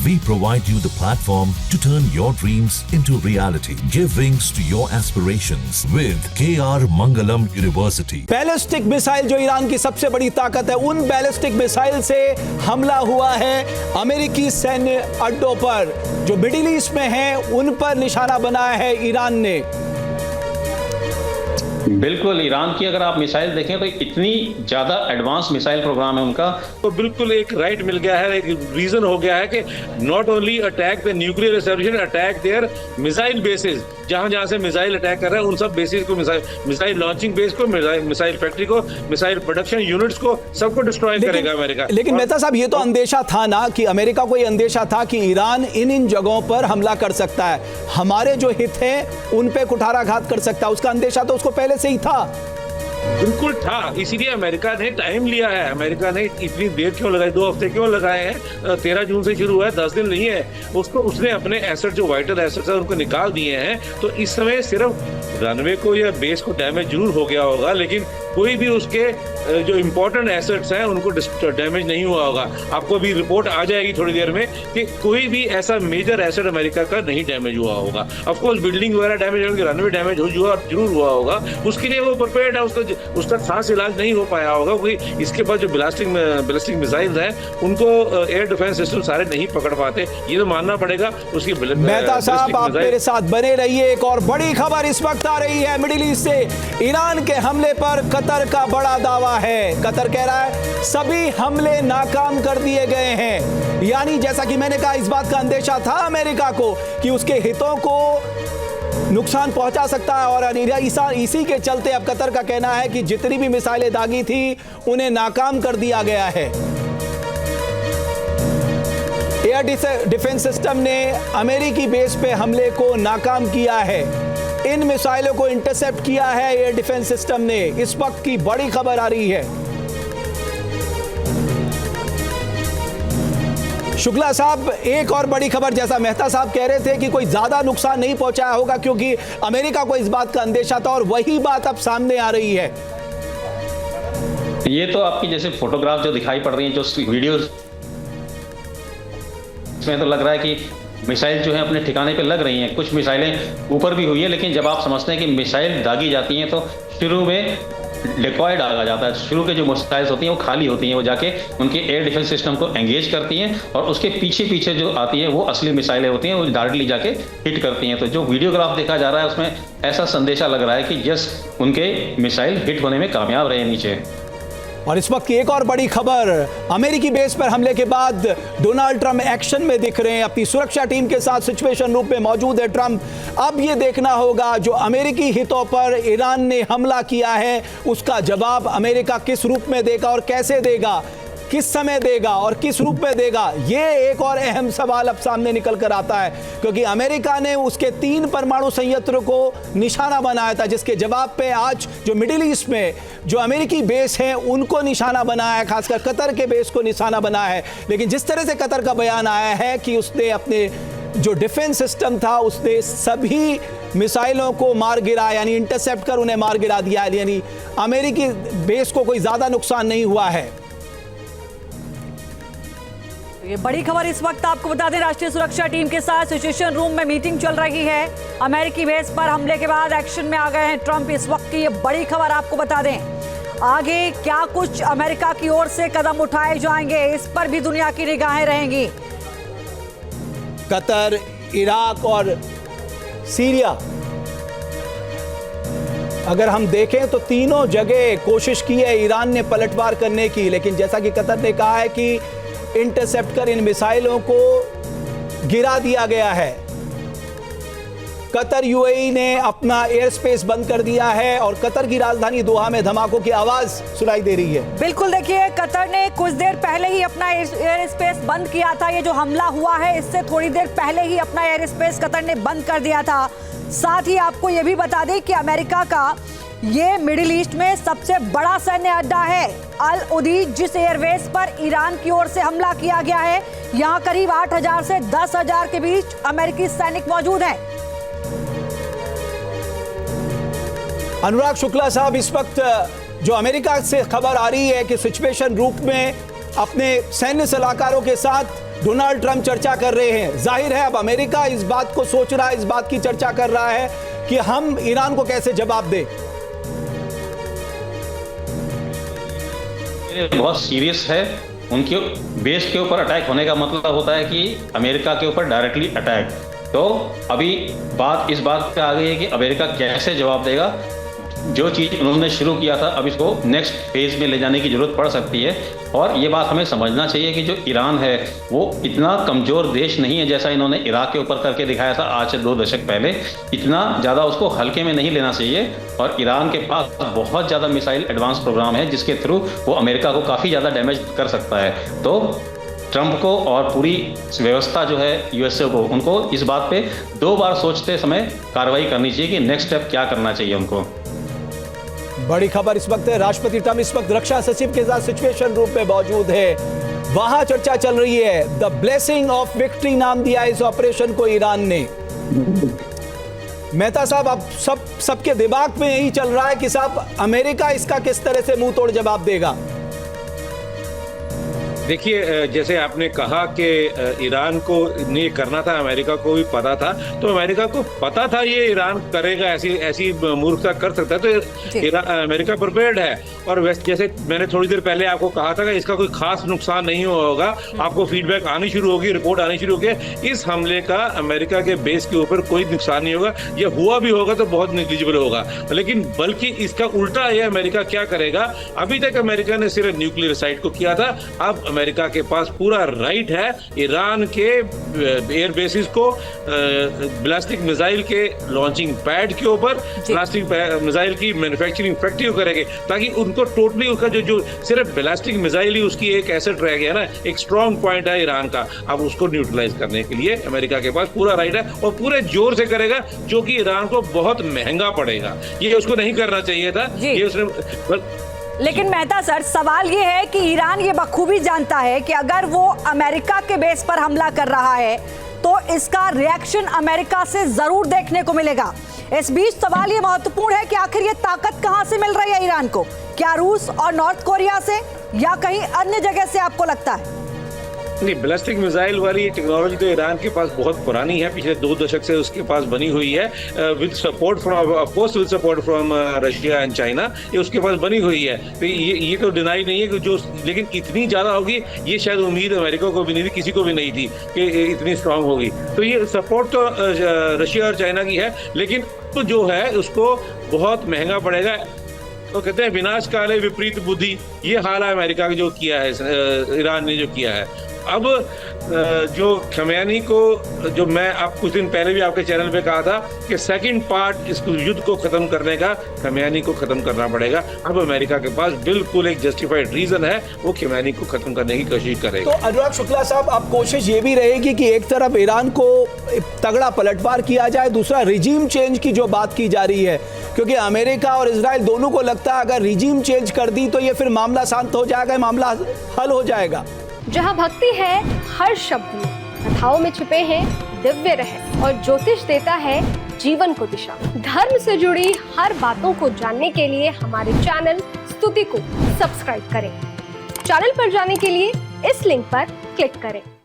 We provide you the platform to turn your dreams into reality. Give wings to your aspirations with KR Mangalam University. Ballistic missile जो Iran की सबसे बड़ी ताकत है, उन ballistic missile से हमला हुआ है अमेरिकी सैन्य अड्डों पर जो मिडिल ईस्ट में हैं, उन पर निशाना बनाया है ईरान ने। बिल्कुल, ईरान की अगर आप मिसाइल देखें तो इतनी ज्यादा एडवांस मिसाइल प्रोग्राम है उनका, तो बिल्कुल एक राइट मिल गया है, एक रीजन हो गया है कि not only attack the nuclear establishment, attack their missile bases, जहां जहां से मिसाइल अटैक कर रहे हैं उन सब बेसिस को, मिसाइल लॉन्चिंग बेस को, मिसाइल फैक्ट्री को, मिसाइल प्रोडक्शन यूनिट्स को, सबको डिस्ट्रॉय करेगा अमेरिका। लेकिन मेहता साहब, ये तो अंदेशा था ना कि अमेरिका को ये अंदेशा था कि ईरान इन जगहों पर हमला कर सकता है, हमारे जो हित हैं उन पे कुठाराघात कर सकता है, उसका अंदेशा तो उसको पहले से ही था। बिल्कुल था, इसीलिए अमेरिका ने टाइम लिया है। अमेरिका ने इतनी देर क्यों लगाई, 2 हफ्ते क्यों लगाए हैं? 13 जून से शुरू हुआ है, 10 दिन नहीं है। उसने अपने एसेट, जो वाइटल एसेट्स है, उनको निकाल दिए हैं। तो इस समय सिर्फ रनवे को या बेस को डैमेज जरूर हो गया होगा, लेकिन कोई भी उसके जो इंपॉर्टेंट एसेट्स हैं उनको डैमेज नहीं हुआ होगा। आपको अभी रिपोर्ट आ जाएगी थोड़ी देर में कि कोई भी ऐसा मेजर एसेट अमेरिका का नहीं डैमेज हुआ होगा। ऑफ कोर्स बिल्डिंग वगैरह डैमेज होगी, रनवे डैमेज जरूर हुआ होगा, उसके लिए वो प्रिपेयर्ड है, उसका खास इलाज नहीं हो पाया होगा, क्योंकि इसके बाद जो बैलिस्टिक मिसाइल्स हैं उनको एयर डिफेंस सिस्टम सारे नहीं पकड़ पाते, ये तो मानना पड़ेगा। उसकी मेहता साहब, आप मेरे साथ बने रहिए। एक और बड़ी खबर इस वक्त आ रही है मिडिल ईस्ट से। ईरान के हमले पर कतर का बड़ा दावा है। कतर कह रहा है सभी हमले नाकाम कर दिए गए हैं। यानी जैसा कि मैंने कहा, इस बात का अंदेशा था अमेरिका को कि उसके हितों को नुकसान पहुंचा सकता है, और इसी के चलते अब कतर का कहना है कि जितनी भी मिसाइलें दागी थी उन्हें नाकाम कर दिया गया है। एयर डिफेंस सिस्टम ने अमेरिकी बेस पे हमले को नाकाम किया है। इन मिसाइलों को इंटरसेप्ट किया है एयर डिफेंस सिस्टम ने। इस वक्त की बड़ी खबर आ रही है। शुक्ला साहब, एक और बड़ी खबर, जैसा मेहता साहब कह रहे थे कि कोई ज्यादा नुकसान नहीं पहुंचाया होगा क्योंकि अमेरिका को इस बात का अंदेशा था, और वही बात अब सामने आ रही है। ये तो आपकी जैसे फोटोग्राफ जो दिखाई पड़ रही है, जो वीडियोस, इसमें तो लग रहा है कि मिसाइल जो है अपने ठिकाने पे लग रही हैं। कुछ मिसाइलें ऊपर भी हुई है, लेकिन जब आप समझते हैं कि मिसाइल दागी जाती हैं तो शुरू में डिकॉय डाला जाता है। शुरू के जो मिसाइल्स होती हैं वो खाली होती हैं, वो जाके उनके एयर डिफेंस सिस्टम को एंगेज करती हैं, और उसके पीछे पीछे जो आती हैं वो असली मिसाइलें होती हैं, वो डायरेक्टली जाके हिट करती हैं। तो जो वीडियोग्राफ देखा जा रहा है उसमें ऐसा संदेशा लग रहा है कि यस, उनके मिसाइल हिट होने में कामयाब रहे नीचे। और इस वक्त की एक और बड़ी खबर, अमेरिकी बेस पर हमले के बाद डोनाल्ड ट्रंप एक्शन में दिख रहे हैं। अपनी सुरक्षा टीम के साथ सिचुएशन रूम में मौजूद है ट्रंप। अब ये देखना होगा जो अमेरिकी हितों पर ईरान ने हमला किया है, उसका जवाब अमेरिका किस रूप में देगा और कैसे देगा, किस समय देगा और किस रूप में देगा। ये एक और अहम सवाल अब सामने निकल कर आता है, क्योंकि अमेरिका ने उसके 3 परमाणु संयंत्रों को निशाना बनाया था, जिसके जवाब पे आज जो मिडिल ईस्ट में जो अमेरिकी बेस हैं उनको निशाना बनाया है, खासकर कतर के बेस को निशाना बनाया है। लेकिन जिस तरह से कतर का बयान आया है कि उसने अपने जो डिफेंस सिस्टम था उसने सभी मिसाइलों को मार गिरा, यानी इंटरसेप्ट कर उन्हें मार गिरा दिया है, यानी अमेरिकी बेस को कोई ज्यादा नुकसान नहीं हुआ है। ये बड़ी खबर इस वक्त आपको बता दें, राष्ट्रीय सुरक्षा टीम के साथ सिचुएशन रूम में मीटिंग चल रही है। अमेरिकी बेस पर हमले के बाद एक्शन में आ गए हैं ट्रंप। इस वक्त की ये बड़ी खबर आपको बता दें, आगे क्या कुछ अमेरिका की ओर से कदम उठाए जाएंगे, इस पर भी दुनिया की निगाहें रहेंगी। कतर, इराक और सीरिया, अगर हम देखें तो तीनों जगह कोशिश की है ईरान ने पलटवार करने की, लेकिन जैसा कि कतर ने कहा है कि इंटरसेप्ट कर इन मिसाइलों को गिरा दिया गया है। कतर, यूएई ने अपना एयर स्पेस बंद कर दिया है, और कतर की राजधानी दोहा में धमाकों की आवाज सुनाई दे रही है। बिल्कुल, देखिए कतर ने कुछ देर पहले ही अपना एयर स्पेस बंद किया था। ये जो हमला हुआ है इससे थोड़ी देर पहले ही अपना एयर स्पेस कतर ने बंद कर दिया था। साथ ही आपको ये भी बता दें कि अमेरिका का ये मिडिल ईस्ट में सबसे बड़ा सैन्य अड्डा है अल उदीद, जिस एयरवेस पर ईरान की ओर से हमला किया गया है। यहाँ करीब 8,000 से 10,000 के बीच अमेरिकी सैनिक मौजूद हैं। अनुराग शुक्ला साहब, इस वक्त जो अमेरिका से खबर आ रही है कि सिचुएशन रूम में अपने सैन्य सलाहकारों के साथ डोनाल्ड ट्रंप चर्चा कर रहे हैं। जाहिर है अब अमेरिका इस बात को सोच रहा है, इस बात की चर्चा कर रहा है कि हम ईरान को कैसे जवाब दें। बहुत सीरियस है। उनके बेस के ऊपर अटैक होने का मतलब होता है कि अमेरिका के ऊपर डायरेक्टली अटैक। तो अभी बात इस बात पे आ गई है कि अमेरिका कैसे जवाब देगा। जो चीज़ उन्होंने शुरू किया था अब इसको नेक्स्ट फेज में ले जाने की जरूरत पड़ सकती है। और ये बात हमें समझना चाहिए कि जो ईरान है वो इतना कमज़ोर देश नहीं है जैसा इन्होंने इराक के ऊपर करके दिखाया था आज से 2 दशक पहले। इतना ज़्यादा उसको हल्के में नहीं लेना चाहिए। और ईरान के पास बहुत ज़्यादा मिसाइल एडवांस प्रोग्राम है जिसके थ्रू वो अमेरिका को काफ़ी ज़्यादा डैमेज कर सकता है। तो ट्रंप को और पूरी व्यवस्था जो है यूएसए को, उनको इस बात पे 2 बार सोचते समय कार्रवाई करनी चाहिए कि नेक्स्ट स्टेप क्या करना चाहिए उनको। बड़ी खबर इस वक्त है, राष्ट्रपति ट्रंप इस वक्त रक्षा सचिव के साथ सिचुएशन रूम में मौजूद है। वहां चर्चा चल रही है। द ब्लेसिंग ऑफ विक्ट्री नाम दिया इस ऑपरेशन को ईरान ने। मेहता साहब, अब सबके दिमाग में यही चल रहा है कि साहब अमेरिका इसका किस तरह से मुंह तोड़ जवाब देगा। देखिए, जैसे आपने कहा कि ईरान को ये करना था, अमेरिका को भी पता था। तो अमेरिका को पता था ये ईरान करेगा, ऐसी मूर्खता कर सकता है। तो अमेरिका प्रिपेयर्ड है। और जैसे मैंने थोड़ी देर पहले आपको कहा था कि इसका कोई खास नुकसान नहीं होगा। आपको फीडबैक आनी शुरू होगी, रिपोर्ट आनी शुरू होगी। इस हमले का अमेरिका के बेस के ऊपर कोई नुकसान नहीं होगा। ये हुआ भी होगा तो बहुत निग्लिजिबल होगा। लेकिन बल्कि इसका उल्टा ये अमेरिका क्या करेगा। अभी तक अमेरिका ने सिर्फ न्यूक्लियर साइट को किया था। अब अमेरिका के पास पूरा राइट है ईरान के एयर बेसिस को बैलिस्टिक मिसाइल के लॉन्चिंग पैड के ऊपर बैलिस्टिक मिसाइल की मैन्युफैक्चरिंग फैक्ट्री करेंगे, ताकि उनको टोटली उसका जो सिर्फ बैलिस्टिक मिसाइल ही उसकी एक एसेट रह गया ना, एक स्ट्रॉन्ग पॉइंट है ईरान का। अब उसको न्यूट्रलाइज करने के लिए अमेरिका के पास पूरा राइट है और पूरे जोर से करेगा, जो कि ईरान को बहुत महंगा पड़ेगा। ये उसको नहीं करना चाहिए था। ये उसने लेकिन मेहता सर, सवाल ये है कि ईरान ये बखूबी जानता है कि अगर वो अमेरिका के बेस पर हमला कर रहा है तो इसका रिएक्शन अमेरिका से जरूर देखने को मिलेगा। इस बीच सवाल ये महत्वपूर्ण है कि आखिर ये ताकत कहां से मिल रही है ईरान को। क्या रूस और नॉर्थ कोरिया से या कहीं अन्य जगह से आपको लगता है? नहीं, बैलिस्टिक मिसाइल वाली टेक्नोलॉजी तो ईरान के पास बहुत पुरानी है। पिछले 2 दशक से उसके पास बनी हुई है with support from, of course with support from Russia and China. ये उसके पास बनी हुई है। तो ये तो डिनाई नहीं है कि जो, लेकिन इतनी ज़्यादा होगी ये शायद उम्मीद अमेरिका को भी नहीं थी, किसी को भी नहीं थी कि इतनी स्ट्रांग होगी। तो ये सपोर्ट तो रशिया और चाइना की है, लेकिन तो जो है उसको बहुत महंगा पड़ेगा। तो कहते हैं विनाश काले विपरीत बुद्धि, ये हाल है अमेरिका का जो किया है, ईरान ने जो किया है। अब जो खमेनी को, जो मैं आप कुछ दिन पहले भी आपके चैनल पे कहा था कि सेकंड पार्ट इस युद्ध को खत्म करने का खमेनी को खत्म करना पड़ेगा। अब अमेरिका के पास बिल्कुल एक जस्टिफाइड रीजन है, वो खमेनी को खत्म करने की कोशिश करेगा। तो अनुराग शुक्ला साहब, अब कोशिश ये भी रहेगी कि एक तरफ ईरान को तगड़ा पलटवार किया जाए, दूसरा रिजीम चेंज की जो बात की जा रही है, क्योंकि अमेरिका और इजराइल दोनों को लगता है अगर रिजीम चेंज कर दी तो ये फिर मामला शांत हो जाएगा, मामला हल हो जाएगा। जहाँ भक्ति है हर शब्द में, कथाओं में छुपे हैं दिव्य रहस्य और ज्योतिष देता है जीवन को दिशा। धर्म से जुड़ी हर बातों को जानने के लिए हमारे चैनल स्तुति को सब्सक्राइब करें। चैनल पर जाने के लिए इस लिंक पर क्लिक करें।